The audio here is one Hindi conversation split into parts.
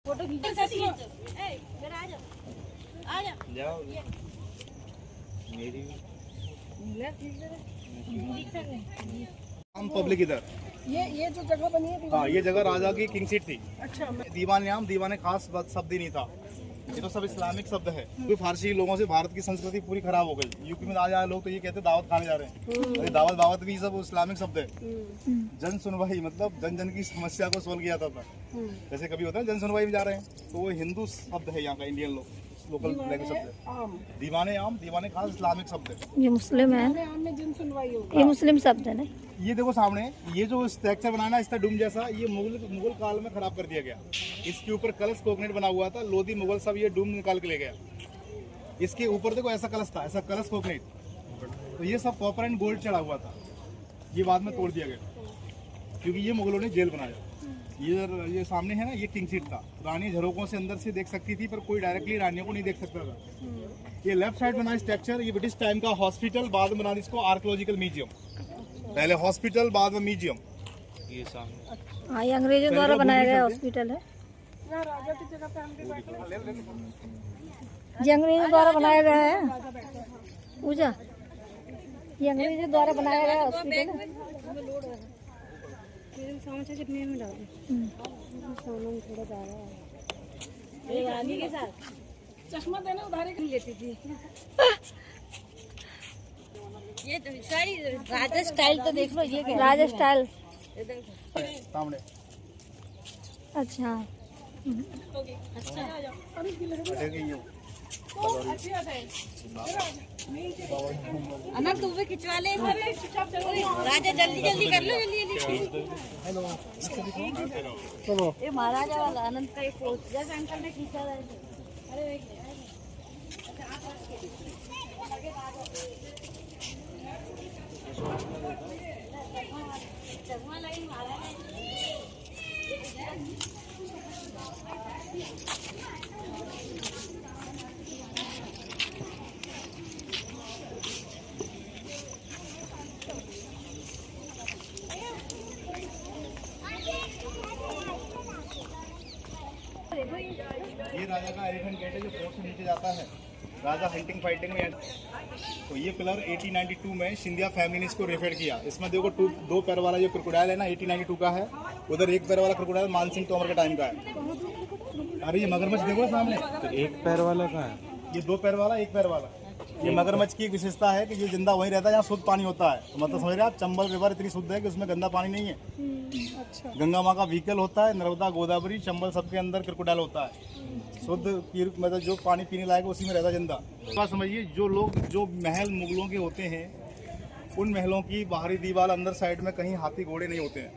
फोटो जाओ मेरी पब्लिक इधर ये जो जगह बनी है हाँ, ये जगह राजा की किंग सीट थी। अच्छा दीवाने खास शब्द ही नहीं था। ये तो सब इस्लामिक शब्द है। क्योंकि फारसी लोगों से भारत की संस्कृति पूरी खराब हो गई। यूपी में आज आए लोग तो ये कहते हैं दावत खाने जा रहे हैं। अरे दावत भी सब इस्लामिक शब्द है। जन सुनवाई मतलब जन जन की समस्या को सोल्व किया जाता था। जैसे कभी होता है जन सुनवाई में जा रहे हैं तो वो हिंदू शब्द है, यहाँ का इंडियन लोकल लैंग्वेज शब्द है। दीवाने खास इस्लामिक शब्द है। ये मुस्लिम है, जन सुनवाई होगी। ये मुस्लिम शब्द है ना। ये देखो सामने ये जो स्ट्रक्चर बनाना इसका डूम जैसा, ये मुगल काल में खराब कर दिया गया। इसके ऊपर कलश कोकनेट बना हुआ था। लोधी मुगल सब ये डूम निकाल के ले गया। इसके ऊपर देखो ऐसा कलश था, ऐसा कलश कोकनेट, तो ये सब कॉपर एंड गोल्ड चढ़ा हुआ था। ये बाद में तोड़ दिया गया क्योंकि ये मुगलों ने जेल बनाया। ये सामने है ना, ये किंग सीट था। रानी झरोकों से अंदर से देख सकती थी पर कोई डायरेक्टली रानियों को नहीं देख सकता था। ये लेफ्ट साइड बना स्ट्रक्चर, ये ब्रिटिश टाइम का हॉस्पिटल, बाद में बना इसको आर्कियोलॉजिकल म्यूजियम। पहले हॉस्पिटल बाद में म्यूजियम। ये सामने हाँ, ये अंग्रेजों द्वारा बनाया गया हॉस्पिटल है। राजा की जगह पे हम भी बैठे ये अंग्रेजों द्वारा बनाया गया है। पूजा, ये अंग्रेजों द्वारा बनाया गया हॉस्पिटल है। में डाल सामान थोड़ा ज़्यादा है। रानी के साथ चश्मा देना उधारी कर लेती थी। ये तो सारी राजा स्टाइल तो देख लो। ये राजा स्टाइल। सामने अच्छा अनंत तू भी खिंचवा ले। राजा जल्दी जल्दी कर लो, जल्दी चलो। ये महाराजा वाला अनंत का एक पोस्ट जैसे अंकल ने खींचा था। अरे ये राजा का एलिफेंट गेट है जो फोर्ट से नीचे जाता है। राजा हंटिंग फाइटिंग में। तो ये पिलर 1892 में सिंधिया फैमिली ने इसको रिफेयर किया। इसमें देखो दो पैर वाला जो क्रोकोडाइल है ना 1892 का है। उधर एक पैर वाला क्रोकोडाइल मानसिंह तोमर के टाइम का है। अरे ये मगरमच्छ देखो सामने, तो एक पैर वाला कहाँ है? ये दो पैर वाला एक पैर वाला। ये मगरमच्छ की एक विशेषता है कि ये जिंदा वहीं रहता है जहाँ शुद्ध पानी होता है। तो मतलब समझ रहे आप, चंबल रिवर इतनी शुद्ध है कि उसमें गंदा पानी नहीं है। अच्छा गंगा माँ का व्हीकल होता है, नर्मदा गोदावरी चंबल सबके अंदर क्रोकोडाइल होता है। शुद्ध मतलब जो पानी पीने लायक उसी में रहता जिंदा। बात समझिए, जो महल मुगलों के होते हैं उन महलों की बाहरी दीवार अंदर साइड में कहीं हाथी घोड़े नहीं होते हैं।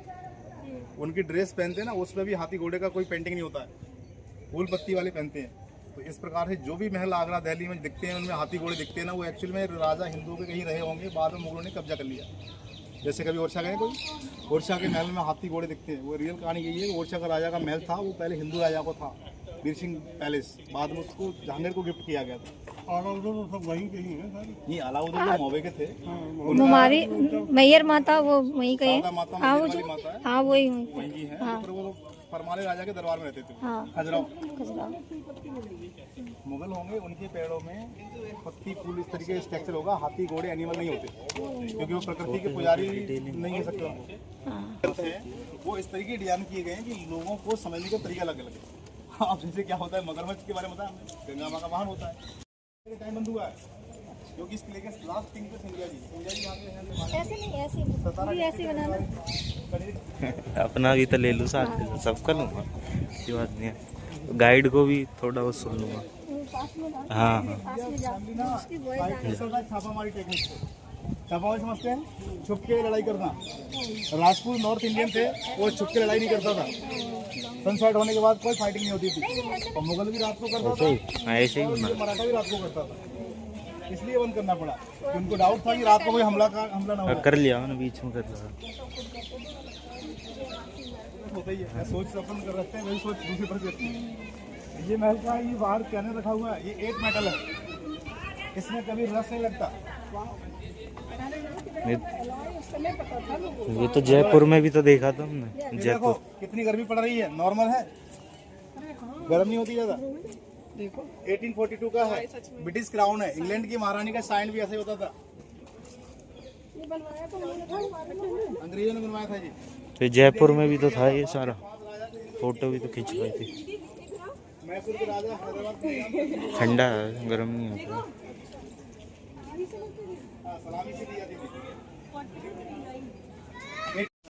उनकी ड्रेस पहनते हैं ना, उसमें भी हाथी घोड़े का कोई पेंटिंग नहीं होता है, फूल पत्ती वाले पहनते हैं। तो इस प्रकार से जो भी महल आगरा दिल्ली में दिखते हैं उनमें हाथी घोड़े दिखते हैं ना, वो एक्चुअल में राजा हिंदुओं के कहीं रहे होंगे, बाद में मुगलों ने कब्जा कर लिया। जैसे कभी ओरछा गए कोई, ओरछा के महल में हाथी घोड़े दिखते हैं। वो रियल कहानी यही है कि ओरछा का राजा का महल था, वो पहले हिंदू राजा को था, वीर सिंह पैलेस, बाद में उसको जहांगीर को गिफ्ट किया गया था। तो सब वहीं के ही है सारी। नहीं, अलाउद्दीन जो मौबे के थे, हमारी मैयर माता वो वहीं के शारदा है। माता हाँ वो वाली जो, माता है, हाँ वही वहीं की है। ऊपर वो परमाने राजा के दरबार में रहते थे। हाँ खजुराहो खजुराहो। मुगल होंगे, उनके पेड़ों में पत्ती फूल इस तरीके का स्ट्रक्चर होगा। हाथी घोड़े एनिमल नहीं होते क्योंकि वो प्रकृति के पुजारी नहीं हो सकते उनको। वो इस तरीके के डिजाइन किए गए हैं कि लोगों को समझने का तरीका अलग अलग है। अब जैसे क्या होता है, मगरमच्छ के बारे में बताया हमने, गंगा माँ का वाहन होता है। टाइम बंद हुआ है क्योंकि इसके लेके लास्ट किंग थे सिंधिया जी यहाँ पे ऐसे नहीं, ऐसे बनाना। अपना भी तो ले लूँ साथ में, सबका लूँगा, ये बात नहीं है। गाइड को भी थोड़ा बहुत सुन लूँगा। हाँ छापामारी टेक्निक से, छापामारी समझते हैं, छुप के लड़ाई करना। राजपूत नॉर्थ इंडियन थे, वो छुप के लड़ाई नहीं करता था। सनसेट होने के बाद कोई फाइटिंग नहीं होती थी। और मुगल भी रात को करता था, ऐसे ही मराठा भी रात को करता था। इसलिए बंद करना पड़ा कि उनको डाउट था कि रात को कोई हमला ना हो। कर लिया ना, बीच में कर रहा होता ही है, सोच अपन कर रखते हैं, वही सोच दूसरी पर करती है। ये महल का ये बाहर कहने रखा हुआ है, ये 8 मेटल है, इसमें कभी रस नहीं लगता। ये तो जयपुर में भी तो देखा था हमने। देखो जयपुर कितनी गर्मी पड़ रही है, नॉर्मल है। गर्म नहीं होती ज़्यादा। देखो 1842 का है, ब्रिटिश क्राउन है, इंग्लैंड की महारानी का साइन भी ऐसे होता था। ये बनवाया तो उन्होंने था, अंग्रेजों ने बनवाया था जी। तो जयपुर में भी तो था ये सारा, फोटो भी तो खिंचवाई थी। मैसूर के राजा हैदराबाद के ठंडा है, गर्म नहीं होता। सलामी से दी जाती थी।